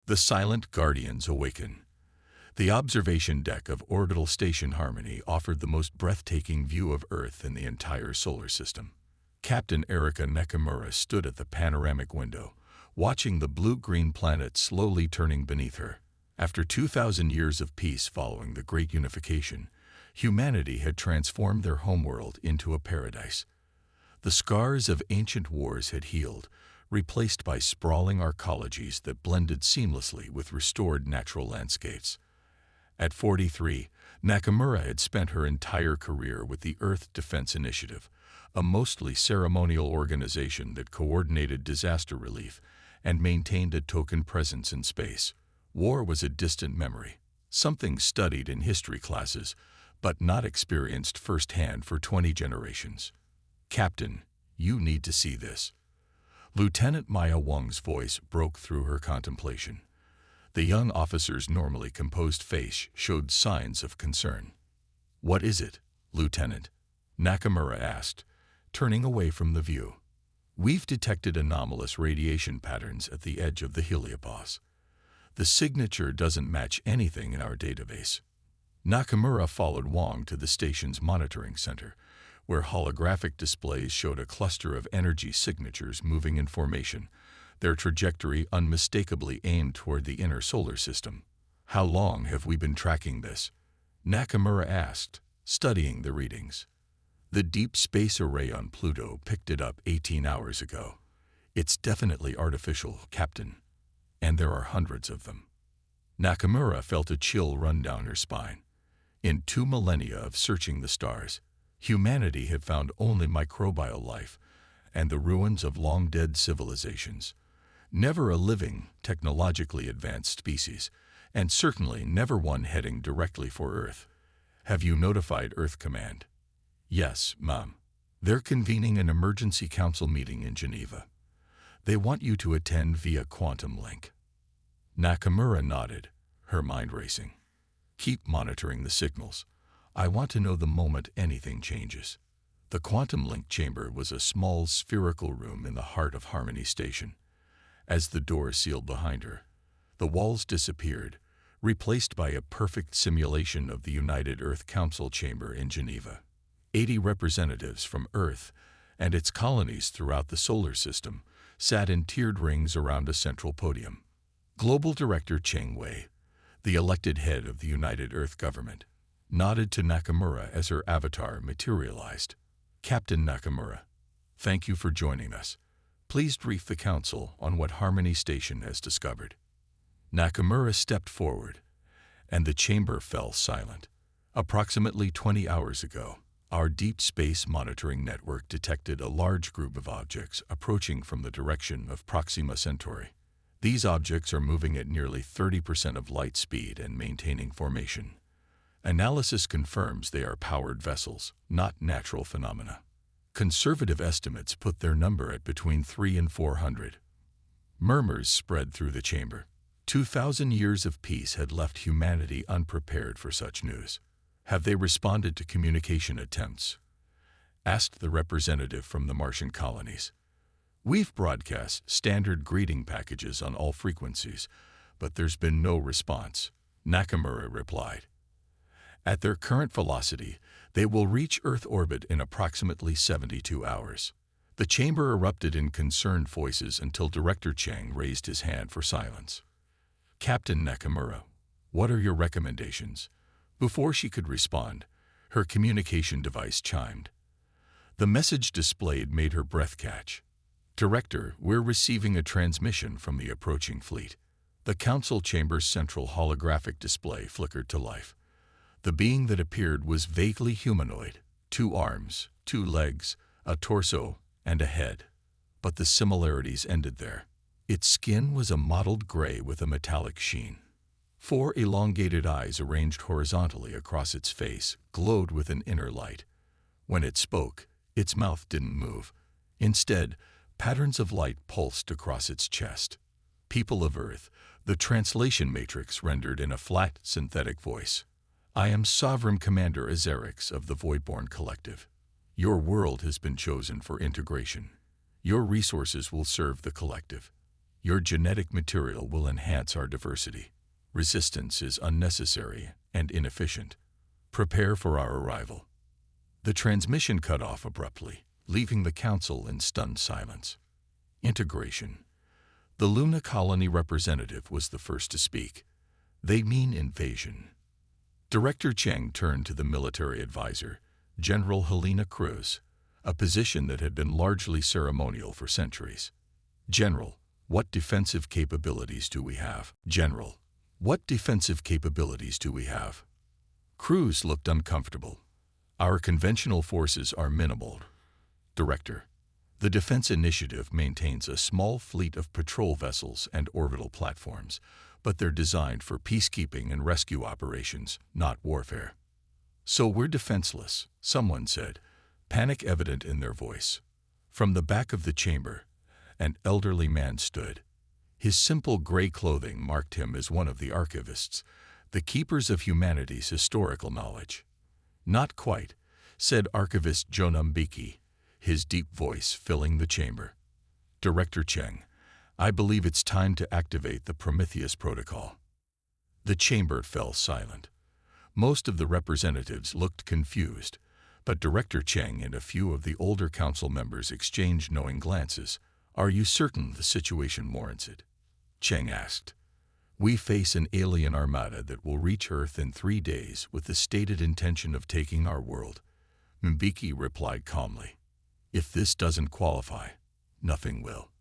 The silent guardians awaken. The observation deck of Orbital Station Harmony offered the most breathtaking view of Earth in the entire solar system. Captain Erika Nakamura stood at the panoramic window, watching the blue-green planet slowly turning beneath her. After 2,000 years of peace following the Great Unification, humanity had transformed their homeworld into a paradise. The scars of ancient wars had healed, replaced by sprawling arcologies that blended seamlessly with restored natural landscapes. At 43, Nakamura had spent her entire career with the Earth Defense Initiative, a mostly ceremonial organization that coordinated disaster relief and maintained a token presence in space. War was a distant memory, something studied in history classes, but not experienced firsthand for 20 generations. "Captain, you need to see this." Lieutenant Maya Wang's voice broke through her contemplation. The young officer's normally composed face showed signs of concern. "What is it, Lieutenant?" Nakamura asked, turning away from the view. "We've detected anomalous radiation patterns at the edge of the heliopause. The signature doesn't match anything in our database." Nakamura followed Wang to the station's monitoring center, where holographic displays showed a cluster of energy signatures moving in formation, their trajectory unmistakably aimed toward the inner solar system. "How long have we been tracking this?" Nakamura asked, studying the readings. "The Deep Space Array on Pluto picked it up 18 hours ago. It's definitely artificial, Captain. And there are hundreds of them." Nakamura felt a chill run down her spine. In 2 millennia of searching the stars, humanity had found only microbial life and the ruins of long-dead civilizations. Never a living, technologically advanced species, and certainly never one heading directly for Earth. "Have you notified Earth Command?" "Yes, Ma'am. They're convening an emergency council meeting in Geneva. They want you to attend via quantum link." Nakamura nodded, her mind racing. "Keep monitoring the signals. I want to know the moment anything changes." The quantum link chamber was a small spherical room in the heart of Harmony Station. As the door sealed behind her, the walls disappeared, replaced by a perfect simulation of the United Earth Council chamber in Geneva. 80 representatives from Earth and its colonies throughout the solar system sat in tiered rings around a central podium. Global Director Cheng Wei, the elected head of the United Earth government, nodded to Nakamura as her avatar materialized. "Captain Nakamura, thank you for joining us. Please brief the Council on what Harmony Station has discovered." Nakamura stepped forward, and the chamber fell silent. "Approximately 20 hours ago, our Deep Space Monitoring Network detected a large group of objects approaching from the direction of Proxima Centauri. These objects are moving at nearly 30% of light speed and maintaining formation. Analysis confirms they are powered vessels, not natural phenomena. Conservative estimates put their number at between 300 and 400. Murmurs spread through the chamber. 2,000 years of peace had left humanity unprepared for such news. "Have they responded to communication attempts?" asked the representative from the Martian colonies. "We've broadcast standard greeting packages on all frequencies, but there's been no response," Nakamura replied. "At their current velocity, they will reach Earth orbit in approximately 72 hours. The chamber erupted in concerned voices until Director Cheng raised his hand for silence. "Captain Nakamura, what are your recommendations?" Before she could respond, her communication device chimed. The message displayed made her breath catch. "Director, we're receiving a transmission from the approaching fleet." The council chamber's central holographic display flickered to life. The being that appeared was vaguely humanoid, 2 arms, 2 legs, a torso, and a head. But the similarities ended there. Its skin was a mottled gray with a metallic sheen. 4 elongated eyes arranged horizontally across its face glowed with an inner light. When it spoke, its mouth didn't move. Instead, patterns of light pulsed across its chest. "People of Earth," the translation matrix rendered in a flat, synthetic voice. "I am Sovereign Commander Azerix of the Voidborn Collective. Your world has been chosen for integration. Your resources will serve the collective. Your genetic material will enhance our diversity. Resistance is unnecessary and inefficient. Prepare for our arrival." The transmission cut off abruptly, leaving the council in stunned silence. Integration. The Luna colony representative was the first to speak. "They mean invasion." Director Cheng turned to the military advisor, General Helena Cruz, a position that had been largely ceremonial for centuries. "General, what defensive capabilities do we have?" "General, what defensive capabilities do we have?" Cruz looked uncomfortable. "Our conventional forces are minimal." Director, "The Defense Initiative maintains a small fleet of patrol vessels and orbital platforms, but they're designed for peacekeeping and rescue operations, not warfare." "So we're defenseless," someone said, panic evident in their voice. From the back of the chamber, an elderly man stood. His simple gray clothing marked him as one of the archivists, the keepers of humanity's historical knowledge. "Not quite," said Archivist Jonah Mbeki, his deep voice filling the chamber. "Director Cheng, I believe it's time to activate the Prometheus Protocol." The chamber fell silent. Most of the representatives looked confused, but Director Cheng and a few of the older council members exchanged knowing glances. "Are you certain the situation warrants it?" Cheng asked. "We face an alien armada that will reach Earth in 3 days with the stated intention of taking our world," Mbeki replied calmly. "If this doesn't qualify, nothing will."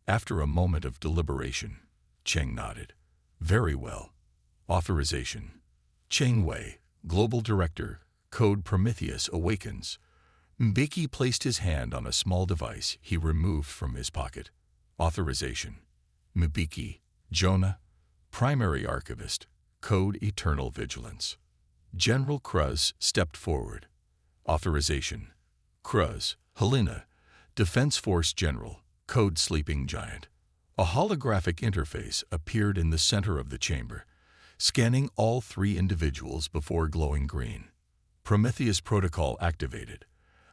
After a moment of deliberation, Cheng nodded. "Very well. Authorization. Cheng Wei, Global Director, Code Prometheus Awakens." Mbeki placed his hand on a small device he removed from his pocket. "Authorization. Mbeki, Jonah, Primary Archivist, Code Eternal Vigilance." General Cruz stepped forward. "Authorization. Cruz, Helena, Defense Force General, Code Sleeping Giant." A holographic interface appeared in the center of the chamber, scanning all 3 individuals before glowing green. "Prometheus Protocol activated,"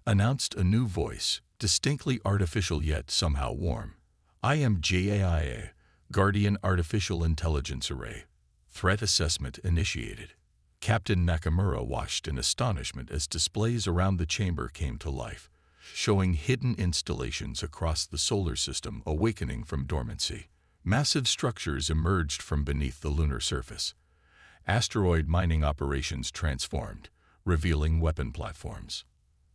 announced a new voice, distinctly artificial yet somehow warm. "I am JAIA, Guardian Artificial Intelligence Array. Threat assessment initiated." Captain Nakamura watched in astonishment as displays around the chamber came to life, showing hidden installations across the solar system awakening from dormancy. Massive structures emerged from beneath the lunar surface. Asteroid mining operations transformed, revealing weapon platforms.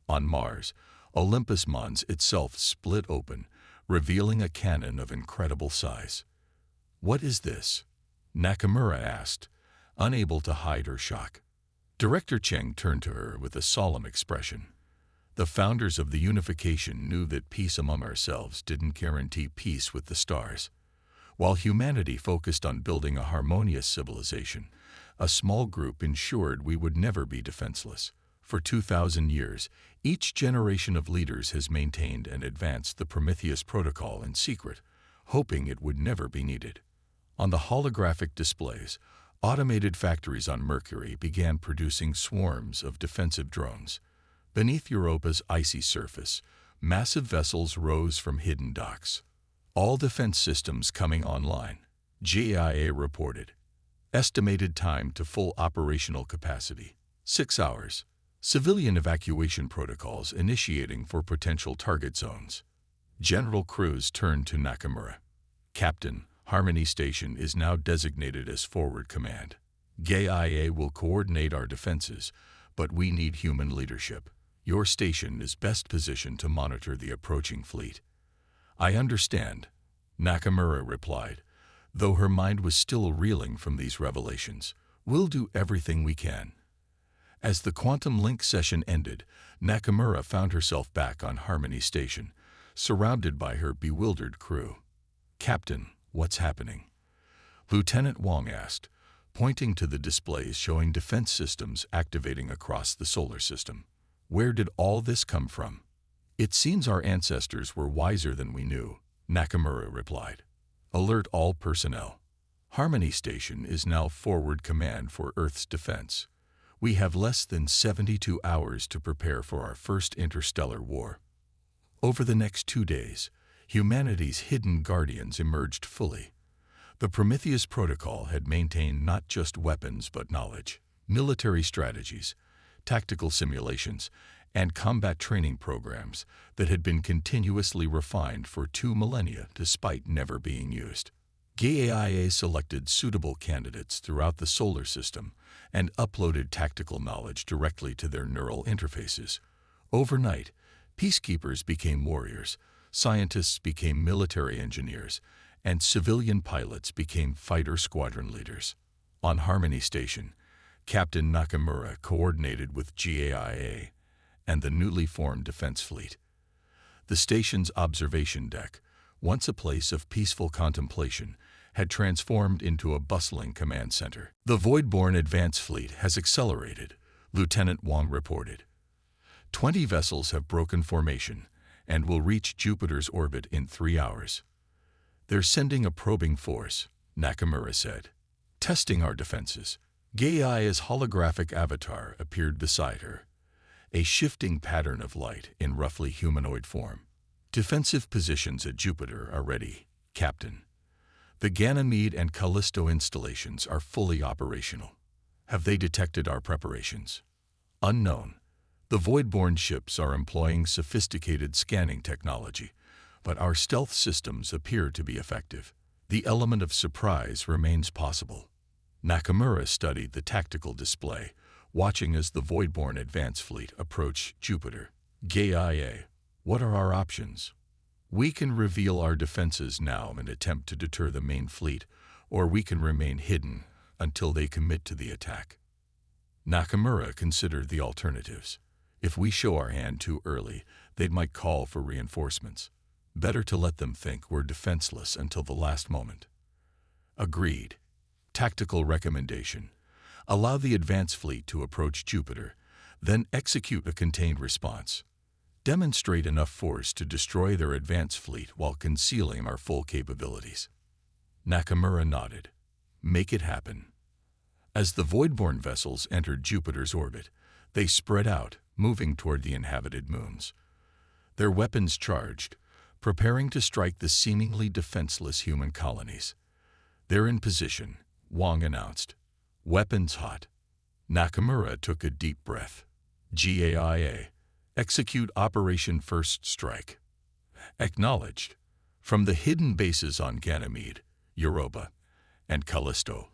On Mars, Olympus Mons itself split open, revealing a cannon of incredible size. "What is this?" Nakamura asked, unable to hide her shock. Director Cheng turned to her with a solemn expression. "The founders of the unification knew that peace among ourselves didn't guarantee peace with the stars. While humanity focused on building a harmonious civilization, a small group ensured we would never be defenseless. For 2,000 years, each generation of leaders has maintained and advanced the Prometheus Protocol in secret, hoping it would never be needed." On the holographic displays, automated factories on Mercury began producing swarms of defensive drones. Beneath Europa's icy surface, massive vessels rose from hidden docks. "All defense systems coming online," GIA reported. "Estimated time to full operational capacity, 6 hours. Civilian evacuation protocols initiating for potential target zones." General Cruz turned to Nakamura. "Captain, Harmony Station is now designated as forward command. GIA will coordinate our defenses, but we need human leadership. Your station is best positioned to monitor the approaching fleet." "I understand," Nakamura replied, though her mind was still reeling from these revelations. "We'll do everything we can." As the Quantum Link session ended, Nakamura found herself back on Harmony Station, surrounded by her bewildered crew. "Captain, what's happening?" Lieutenant Wong asked, pointing to the displays showing defense systems activating across the solar system. "Where did all this come from?" "It seems our ancestors were wiser than we knew," Nakamura replied. "Alert all personnel. Harmony Station is now forward command for Earth's defense. We have less than 72 hours to prepare for our first interstellar war. Over the next 2 days, humanity's hidden guardians emerged fully. The Prometheus Protocol had maintained not just weapons but knowledge, military strategies, tactical simulations, and combat training programs that had been continuously refined for 2 millennia despite never being used. GAIA selected suitable candidates throughout the solar system and uploaded tactical knowledge directly to their neural interfaces. Overnight, peacekeepers became warriors, scientists became military engineers, and civilian pilots became fighter squadron leaders. On Harmony Station, Captain Nakamura coordinated with GAIA and the newly formed Defense Fleet. The station's observation deck, once a place of peaceful contemplation, had transformed into a bustling command center. The Voidborne Advance Fleet has accelerated, Lieutenant Wong reported. 20 vessels have broken formation and will reach Jupiter's orbit in 3 hours. They're sending a probing force, Nakamura said. Testing our defenses. Gaia's holographic avatar appeared beside her, a shifting pattern of light in roughly humanoid form. Defensive positions at Jupiter are ready, Captain. The Ganymede and Callisto installations are fully operational. Have they detected our preparations? Unknown. The Voidborne ships are employing sophisticated scanning technology, but our stealth systems appear to be effective. The element of surprise remains possible. Nakamura studied the tactical display, watching as the Voidborne Advance Fleet approached Jupiter. GAIA, what are our options? We can reveal our defenses now and attempt to deter the main fleet, or we can remain hidden until they commit to the attack. Nakamura considered the alternatives. If we show our hand too early, they might call for reinforcements. Better to let them think we're defenseless until the last moment. Agreed. Tactical recommendation. Allow the advance fleet to approach Jupiter, then execute a contained response. Demonstrate enough force to destroy their advance fleet while concealing our full capabilities. Nakamura nodded. Make it happen. As the Voidborne vessels entered Jupiter's orbit, they spread out, moving toward the inhabited moons. Their weapons charged, preparing to strike the seemingly defenseless human colonies. They're in position, Wong announced. Weapons hot. Nakamura took a deep breath. GAIA. Execute Operation First Strike. Acknowledged. From the hidden bases on Ganymede, Europa, and Callisto,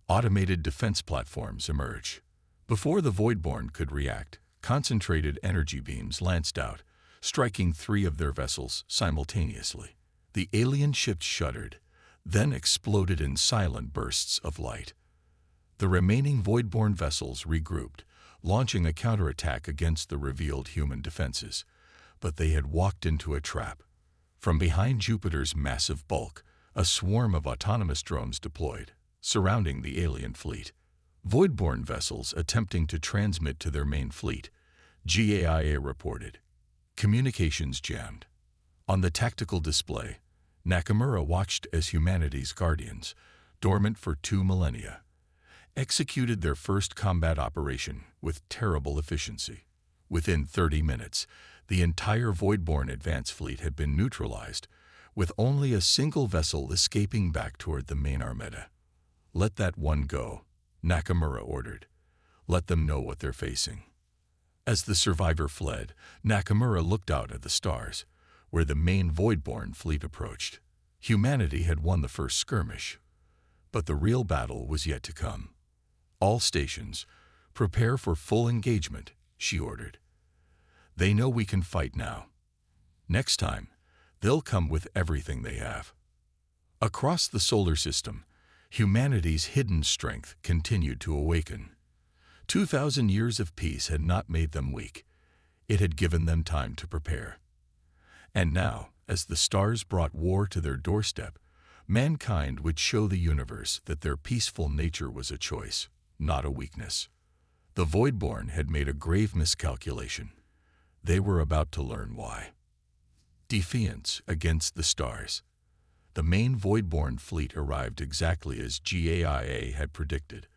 automated defense platforms emerge. Before the Voidborne could react, concentrated energy beams lanced out, striking 3 of their vessels simultaneously. The alien ships shuddered, then exploded in silent bursts of light. The remaining Voidborne vessels regrouped, launching a counterattack against the revealed human defenses. But they had walked into a trap. From behind Jupiter's massive bulk, a swarm of autonomous drones deployed, surrounding the alien fleet. Voidborne vessels attempting to transmit to their main fleet, GAIA reported. Communications jammed. On the tactical display, Nakamura watched as humanity's guardians, dormant for 2 millennia, executed their first combat operation with terrible efficiency. Within 30 minutes, the entire Voidborne advance fleet had been neutralized, with only a single vessel escaping back toward the main armada. Let that one go, Nakamura ordered. Let them know what they're facing. As the survivor fled, Nakamura looked out at the stars, where the main Voidborne fleet approached. Humanity had won the first skirmish, but the real battle was yet to come. All stations, prepare for full engagement, she ordered. They know we can fight now. Next time, they'll come with everything they have. Across the solar system, humanity's hidden strength continued to awaken. 2,000 years of peace had not made them weak. It had given them time to prepare. And now, as the stars brought war to their doorstep, mankind would show the universe that their peaceful nature was a choice, not a weakness. The Voidborne had made a grave miscalculation. They were about to learn why. Defiance against the stars. The main Voidborne fleet arrived exactly as GAIA had predicted,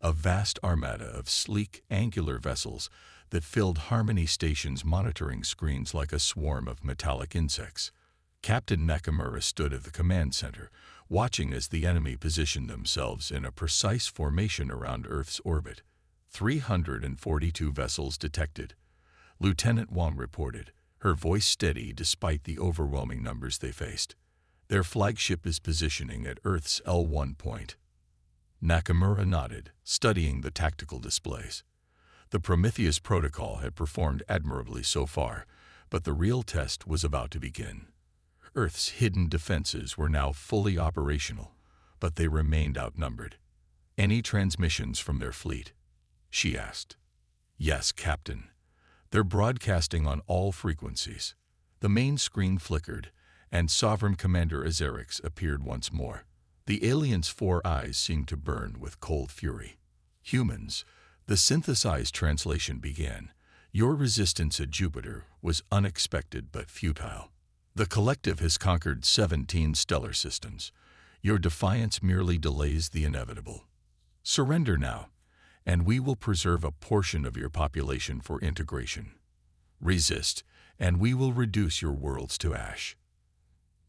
a vast armada of sleek, angular vessels that filled Harmony Station's monitoring screens like a swarm of metallic insects. Captain Nakamura stood at the command center, watching as the enemy positioned themselves in a precise formation around Earth's orbit. 342 vessels detected, Lieutenant Wong reported, her voice steady despite the overwhelming numbers they faced. Their flagship is positioning at Earth's L1 point. Nakamura nodded, studying the tactical displays. The Prometheus protocol had performed admirably so far, but the real test was about to begin. Earth's hidden defenses were now fully operational, but they remained outnumbered. "Any transmissions from their fleet?" she asked. "Yes, Captain. They're broadcasting on all frequencies." The main screen flickered, and Sovereign Commander Azerix appeared once more. The alien's 4 eyes seemed to burn with cold fury. "Humans," the synthesized translation began, "your resistance at Jupiter was unexpected but futile. The collective has conquered 17 stellar systems. Your defiance merely delays the inevitable. Surrender now, and we will preserve a portion of your population for integration. Resist, and we will reduce your worlds to ash."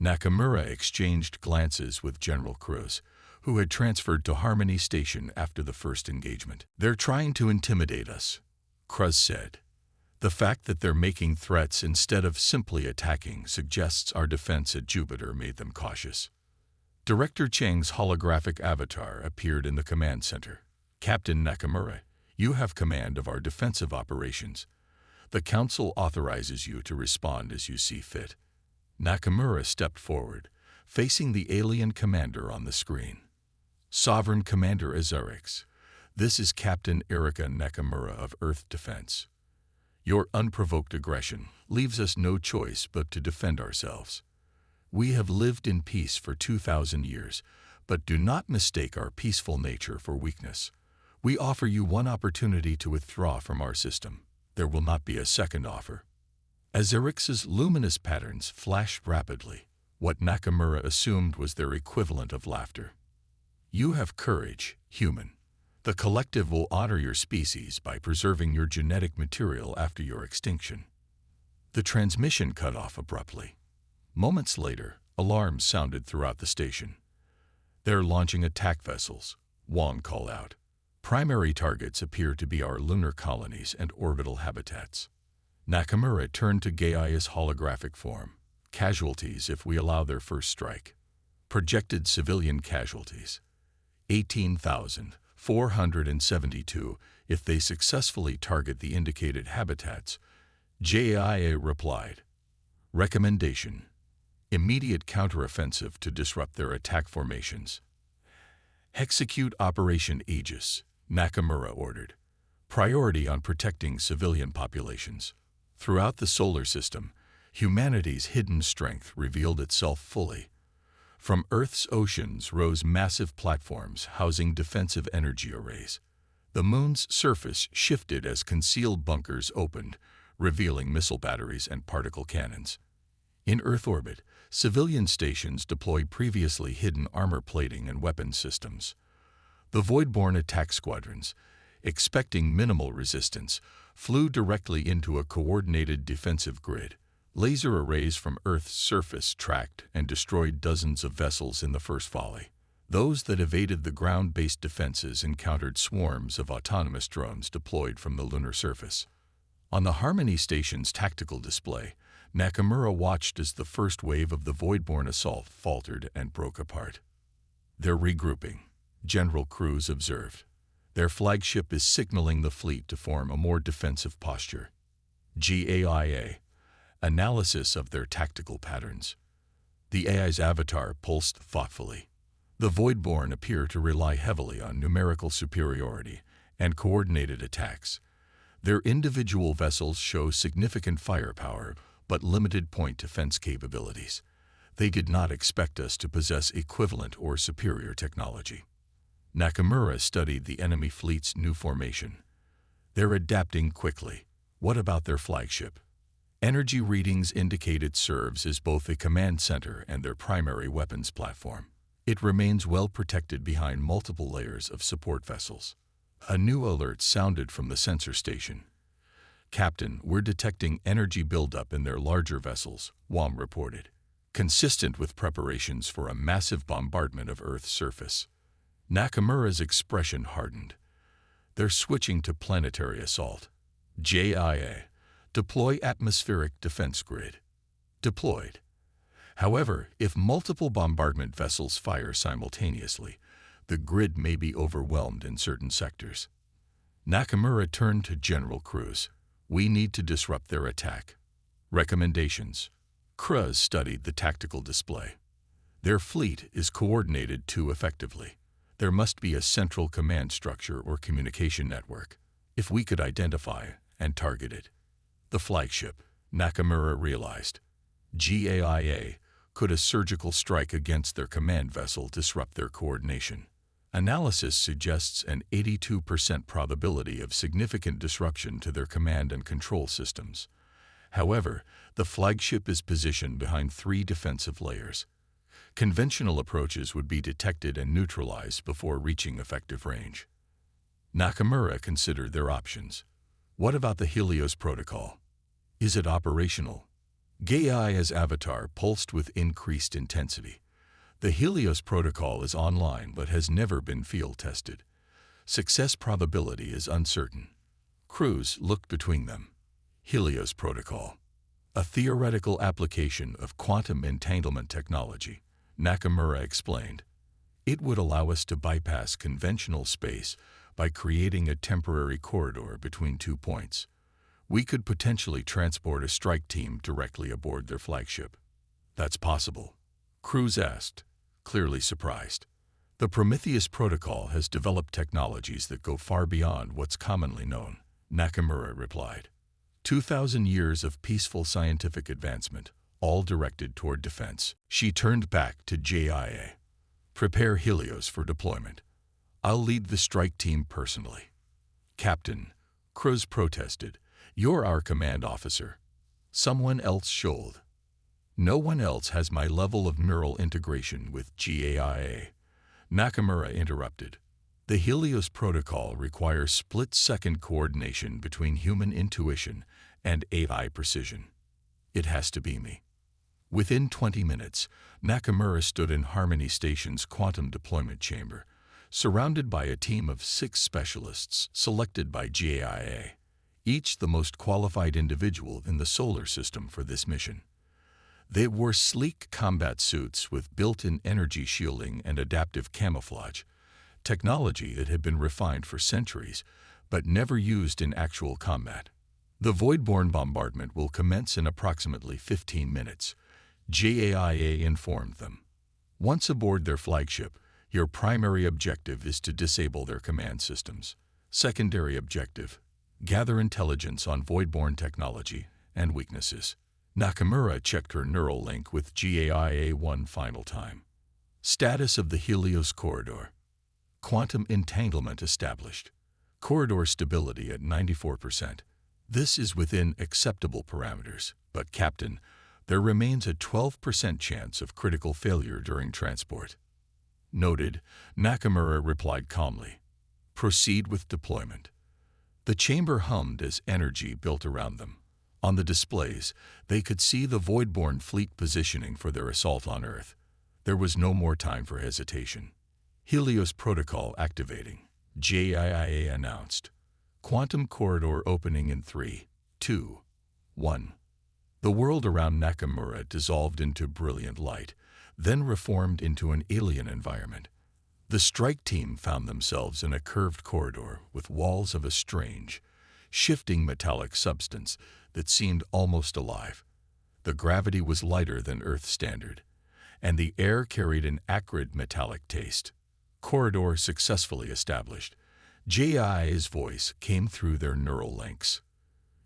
Nakamura exchanged glances with General Cruz, who had transferred to Harmony Station after the first engagement. "They're trying to intimidate us," Cruz said. "The fact that they're making threats instead of simply attacking suggests our defense at Jupiter made them cautious." Director Chang's holographic avatar appeared in the command center. "Captain Nakamura, you have command of our defensive operations. The Council authorizes you to respond as you see fit." Nakamura stepped forward, facing the alien commander on the screen. "Sovereign Commander Azerix, this is Captain Erika Nakamura of Earth Defense. Your unprovoked aggression leaves us no choice but to defend ourselves. We have lived in peace for 2,000 years, but do not mistake our peaceful nature for weakness. We offer you one opportunity to withdraw from our system. There will not be a second offer." Azerix's luminous patterns flashed rapidly, what Nakamura assumed was their equivalent of laughter. "You have courage, human. The collective will honor your species by preserving your genetic material after your extinction." The transmission cut off abruptly. Moments later, alarms sounded throughout the station. "They're launching attack vessels," Wong called out. "Primary targets appear to be our lunar colonies and orbital habitats." Nakamura turned to Gaia's holographic form. "Casualties if we allow their first strike." Projected civilian casualties: 18,472 if they successfully target the indicated habitats. JAIA replied. "Recommendation: immediate counteroffensive to disrupt their attack formations." "Execute Operation Aegis," Nakamura ordered. "Priority on protecting civilian populations." Throughout the solar system, humanity's hidden strength revealed itself fully. From Earth's oceans rose massive platforms housing defensive energy arrays. The moon's surface shifted as concealed bunkers opened, revealing missile batteries and particle cannons. In Earth orbit, civilian stations deployed previously hidden armor plating and weapons systems. The Voidborne attack squadrons, expecting minimal resistance, flew directly into a coordinated defensive grid. Laser arrays from Earth's surface tracked and destroyed dozens of vessels in the first volley. Those that evaded the ground-based defenses encountered swarms of autonomous drones deployed from the lunar surface. On the Harmony Station's tactical display, Nakamura watched as the first wave of the Voidborne assault faltered and broke apart. "They're regrouping," General Cruz observed. "Their flagship is signaling the fleet to form a more defensive posture." GAIA. Analysis of their tactical patterns. The AI's avatar pulsed thoughtfully. The Voidborne appear to rely heavily on numerical superiority and coordinated attacks. Their individual vessels show significant firepower but limited point defense capabilities. They did not expect us to possess equivalent or superior technology. Nakamura studied the enemy fleet's new formation. "They're adapting quickly. What about their flagship?" Energy readings indicate it serves as both a command center and their primary weapons platform. It remains well protected behind multiple layers of support vessels. A new alert sounded from the sensor station. "Captain, we're detecting energy buildup in their larger vessels," Wong reported. consistent with preparations for a massive bombardment of Earth's surface. Nakamura's expression hardened. They're switching to planetary assault. JIA. Deploy atmospheric defense grid. Deployed. However, if multiple bombardment vessels fire simultaneously, the grid may be overwhelmed in certain sectors. Nakamura turned to General Cruz. We need to disrupt their attack. Recommendations. Cruz studied the tactical display. Their fleet is coordinated too effectively. There must be a central command structure or communication network. If we could identify and target it. The flagship, Nakamura realized. GAIA. Could a surgical strike against their command vessel disrupt their coordination? Analysis suggests an 82% probability of significant disruption to their command and control systems. However, the flagship is positioned behind 3 defensive layers. Conventional approaches would be detected and neutralized before reaching effective range. Nakamura considered their options. What about the Helios protocol? Is it operational? Gaia's avatar pulsed with increased intensity. The Helios protocol is online but has never been field-tested. Success probability is uncertain. Cruz looked between them. Helios protocol. A theoretical application of quantum entanglement technology, Nakamura explained. It would allow us to bypass conventional space by creating a temporary corridor between 2 points. We could potentially transport a strike team directly aboard their flagship. That's possible. Cruz asked, clearly surprised. The Prometheus protocol has developed technologies that go far beyond what's commonly known, Nakamura replied. 2,000 years of peaceful scientific advancement, all directed toward defense. She turned back to JIA. Prepare Helios for deployment. I'll lead the strike team personally. Captain, Cruz protested. You're our command officer. Someone else should. No one else has my level of neural integration with GAIA. Nakamura interrupted. The Helios protocol requires split-second coordination between human intuition and AI precision. It has to be me. Within 20 minutes, Nakamura stood in Harmony Station's quantum deployment chamber, surrounded by a team of 6 specialists selected by GAIA, each the most qualified individual in the solar system for this mission. They wore sleek combat suits with built-in energy shielding and adaptive camouflage, technology that had been refined for centuries but never used in actual combat. The Voidborn bombardment will commence in approximately 15 minutes, GAIA informed them. Once aboard their flagship, your primary objective is to disable their command systems. Secondary objective, gather intelligence on Voidborn technology and weaknesses. Nakamura checked her neural link with GAIA one final time. Status of the Helios corridor. Quantum entanglement established. Corridor stability at 94%. This is within acceptable parameters, but Captain, there remains a 12% chance of critical failure during transport. Noted, Nakamura replied calmly. Proceed with deployment. The chamber hummed as energy built around them. On the displays, they could see the Voidborn fleet positioning for their assault on Earth. There was no more time for hesitation. Helios protocol activating, JIA announced. Quantum corridor opening in 3, 2, 1. The world around Nakamura dissolved into brilliant light, then reformed into an alien environment. The strike team found themselves in a curved corridor with walls of a strange, shifting metallic substance that seemed almost alive. The gravity was lighter than Earth standard, and the air carried an acrid metallic taste. Corridor successfully established. JI's voice came through their neural links.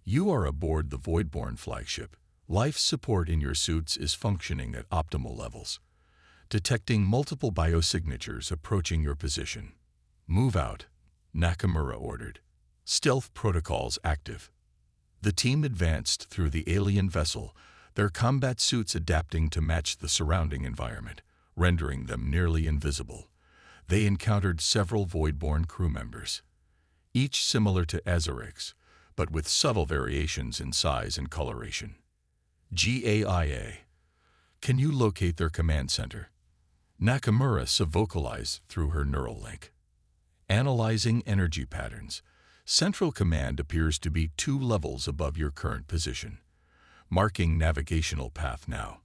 You are aboard the Voidborn flagship. Life support in your suits is functioning at optimal levels, detecting multiple biosignatures approaching your position. Move out, Nakamura ordered. Stealth protocols active. The team advanced through the alien vessel, their combat suits adapting to match the surrounding environment, rendering them nearly invisible. They encountered several Voidborn crew members, each similar to Azarix, but with subtle variations in size and coloration. GAIA. Can you locate their command center? Nakamura vocalized through her neural link. Analyzing energy patterns. Central command appears to be 2 levels above your current position. Marking navigational path now.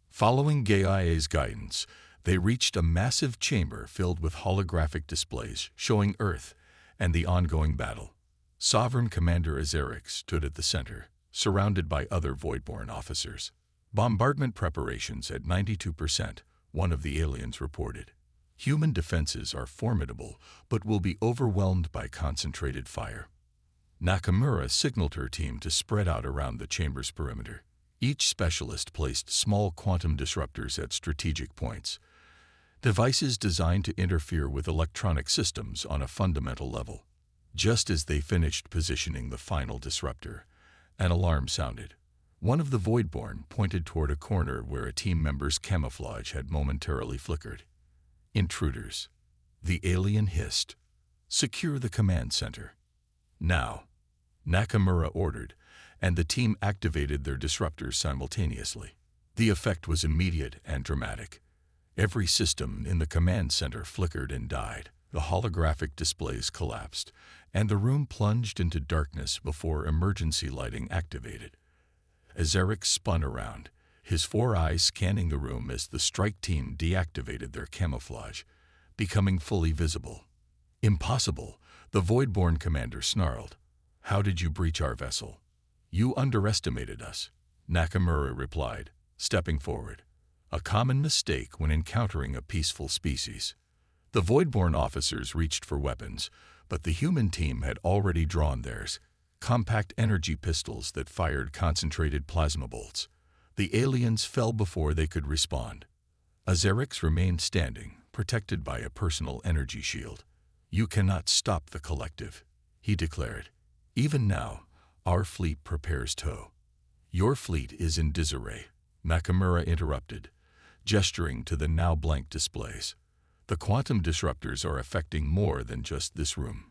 Following Gaia's guidance, they reached a massive chamber filled with holographic displays showing Earth and the ongoing battle. Sovereign Commander Azerix stood at the center, surrounded by other Voidborn officers. Bombardment preparations at 92%, one of the aliens reported. Human defenses are formidable, but will be overwhelmed by concentrated fire. Nakamura signaled her team to spread out around the chamber's perimeter. Each specialist placed small quantum disruptors at strategic points, devices designed to interfere with electronic systems on a fundamental level. Just as they finished positioning the final disruptor, an alarm sounded. One of the Voidborn pointed toward a corner where a team member's camouflage had momentarily flickered. Intruders. The alien hissed. Secure the command center. Now, Nakamura ordered, and the team activated their disruptors simultaneously. The effect was immediate and dramatic. Every system in the command center flickered and died. The holographic displays collapsed, and the room plunged into darkness before emergency lighting activated. Azerix spun around, his 4 eyes scanning the room as the strike team deactivated their camouflage, becoming fully visible. Impossible, the Voidborn commander snarled. How did you breach our vessel? You underestimated us, Nakamura replied, stepping forward. A common mistake when encountering a peaceful species. The Voidborn officers reached for weapons, but the human team had already drawn theirs, compact energy pistols that fired concentrated plasma bolts. The aliens fell before they could respond. Azerix remained standing, protected by a personal energy shield. You cannot stop the collective, he declared. Even now, our fleet prepares tow. Your fleet is in disarray, Nakamura interrupted, gesturing to the now blank displays. The quantum disruptors are affecting more than just this room.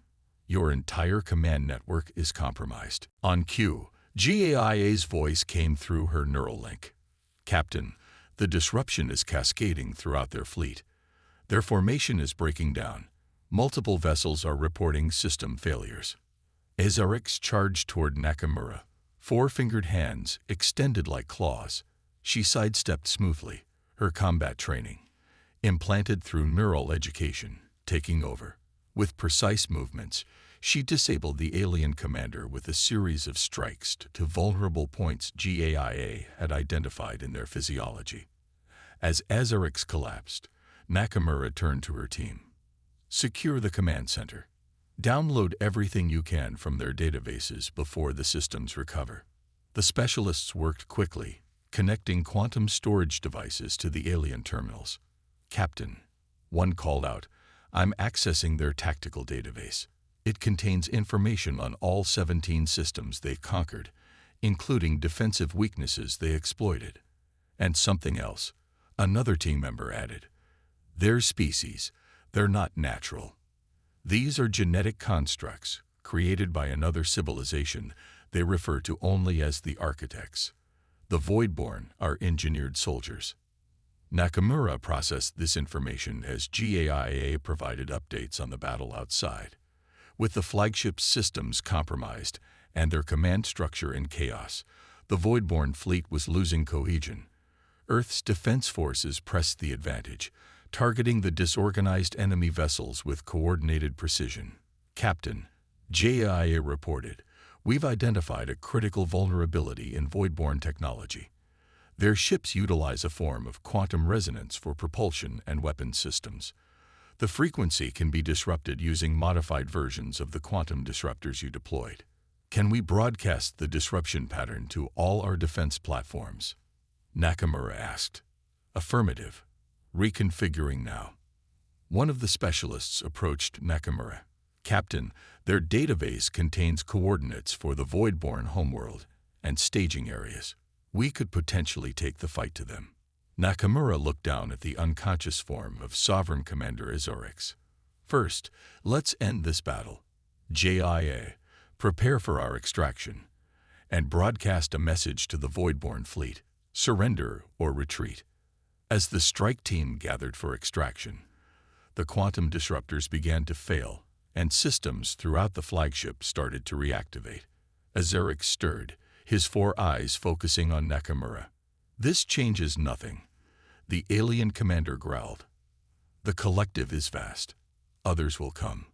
Your entire command network is compromised. On cue, GAIA's voice came through her neural link. Captain, the disruption is cascading throughout their fleet. Their formation is breaking down. Multiple vessels are reporting system failures. Azerix charged toward Nakamura, 4-fingered hands extended like claws. She sidestepped smoothly, her combat training, implanted through neural education, taking over. With precise movements, she disabled the alien commander with a series of strikes to vulnerable points GAIA had identified in their physiology. As Azerix collapsed, Nakamura turned to her team. Secure the command center. Download everything you can from their databases before the systems recover. The specialists worked quickly, connecting quantum storage devices to the alien terminals. Captain, one called out, I'm accessing their tactical database. It contains information on all 17 systems they conquered, including defensive weaknesses they exploited. And something else, another team member added. Their species, they're not natural. These are genetic constructs created by another civilization they refer to only as the architects. The Voidborn are engineered soldiers. Nakamura processed this information as GAIA provided updates on the battle outside. With the flagship's systems compromised and their command structure in chaos, the Voidborn fleet was losing cohesion. Earth's defense forces pressed the advantage, targeting the disorganized enemy vessels with coordinated precision. Captain, GAIA reported, we've identified a critical vulnerability in Voidborn technology. Their ships utilize a form of quantum resonance for propulsion and weapons systems. The frequency can be disrupted using modified versions of the quantum disruptors you deployed. Can we broadcast the disruption pattern to all our defense platforms? Nakamura asked. Affirmative. Reconfiguring now. One of the specialists approached Nakamura. Captain, their database contains coordinates for the Voidborn homeworld and staging areas. We could potentially take the fight to them. Nakamura looked down at the unconscious form of Sovereign Commander Azerix. First, let's end this battle. JIA, prepare for our extraction, and broadcast a message to the Voidborn fleet. surrender or retreat. As the strike team gathered for extraction, the quantum disruptors began to fail, and systems throughout the flagship started to reactivate. Azaric stirred, his 4 eyes focusing on Nakamura. "This changes nothing," the alien commander growled. "The collective is vast. Others will come.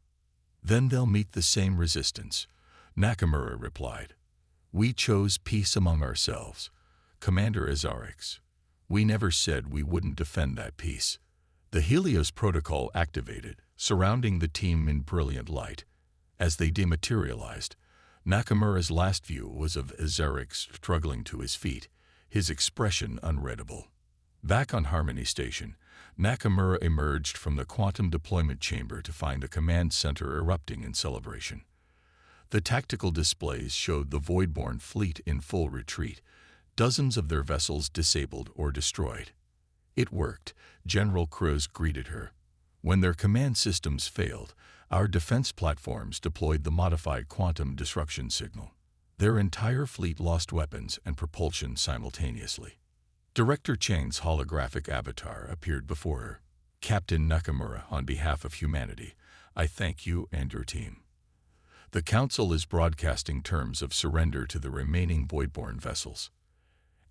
Then they'll meet the same resistance," Nakamura replied. "We chose peace among ourselves, Commander Azaric. We never said we wouldn't defend that peace." The Helios protocol activated, surrounding the team in brilliant light. As they dematerialized, Nakamura's last view was of Azaric struggling to his feet, his expression unreadable. Back on Harmony Station, Nakamura emerged from the quantum deployment chamber to find a command center erupting in celebration. The tactical displays showed the Voidborn fleet in full retreat, dozens of their vessels disabled or destroyed. "It worked," General Cruz greeted her. "When their command systems failed, our defense platforms deployed the modified quantum disruption signal. Their entire fleet lost weapons and propulsion simultaneously." Director Chang's holographic avatar appeared before her. "Captain Nakamura, on behalf of humanity, I thank you and your team. The Council is broadcasting terms of surrender to the remaining Voidborn vessels.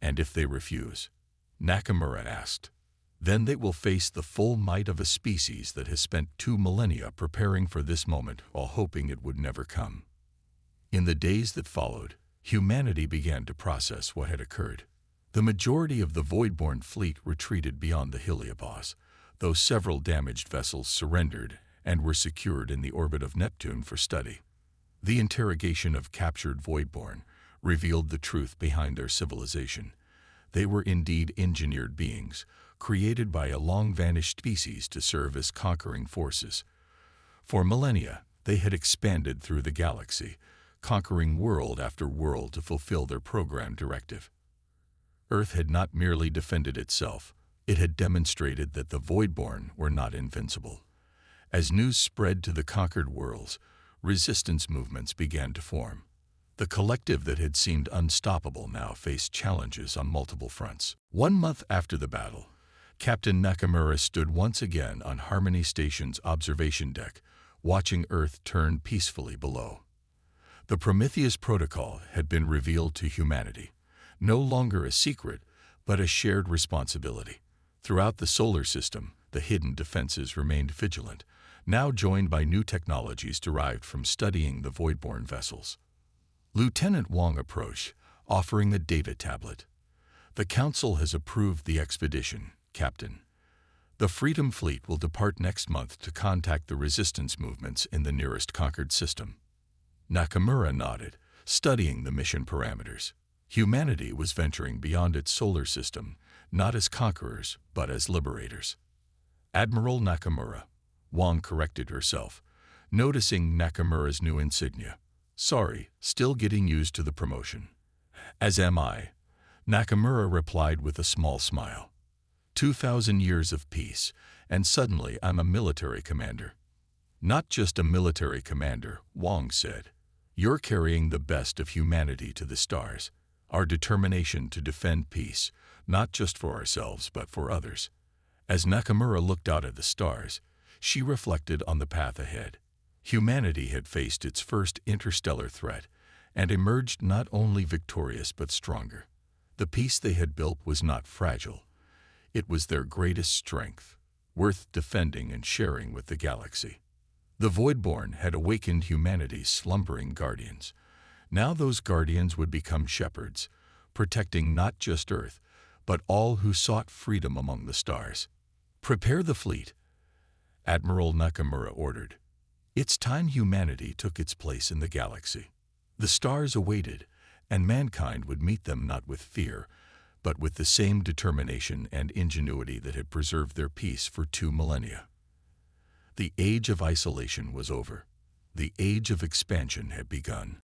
And if they refuse," Nakamura asked, "then they will face the full might of a species that has spent 2 millennia preparing for this moment while hoping it would never come." In the days that followed, humanity began to process what had occurred. The majority of the Voidborn fleet retreated beyond the Heliopause, though several damaged vessels surrendered and were secured in the orbit of Neptune for study. The interrogation of captured Voidborn revealed the truth behind their civilization. They were indeed engineered beings, created by a long-vanished species to serve as conquering forces. For millennia, they had expanded through the galaxy, conquering world after world to fulfill their programmed directive. Earth had not merely defended itself, it had demonstrated that the Voidborn were not invincible. As news spread to the conquered worlds, resistance movements began to form. The collective that had seemed unstoppable now faced challenges on multiple fronts. 1 month after the battle, Captain Nakamura stood once again on Harmony Station's observation deck, watching Earth turn peacefully below. The Prometheus Protocol had been revealed to humanity, no longer a secret, but a shared responsibility. Throughout the solar system, the hidden defenses remained vigilant, now joined by new technologies derived from studying the Voidborn vessels. Lieutenant Wong approached, offering a data tablet. "The Council has approved the expedition, Captain. The Freedom Fleet will depart next month to contact the resistance movements in the nearest conquered system." Nakamura nodded, studying the mission parameters. Humanity was venturing beyond its solar system, not as conquerors, but as liberators. "Admiral Nakamura," Wong corrected herself, noticing Nakamura's new insignia. "Sorry, still getting used to the promotion." "As am I," Nakamura replied with a small smile. 2,000 years of peace, and suddenly I'm a military commander." "Not just a military commander," Wong said. "You're carrying the best of humanity to the stars, our determination to defend peace, not just for ourselves but for others." As Nakamura looked out at the stars, she reflected on the path ahead. Humanity had faced its first interstellar threat and emerged not only victorious but stronger. The peace they had built was not fragile. It was their greatest strength, worth defending and sharing with the galaxy. The Voidborn had awakened humanity's slumbering guardians. Now those guardians would become shepherds, protecting not just Earth, but all who sought freedom among the stars. "Prepare the fleet," Admiral Nakamura ordered. It's time humanity took its place in the galaxy. The stars awaited, and mankind would meet them not with fear, but with the same determination and ingenuity that had preserved their peace for 2 millennia. The age of isolation was over. The age of expansion had begun.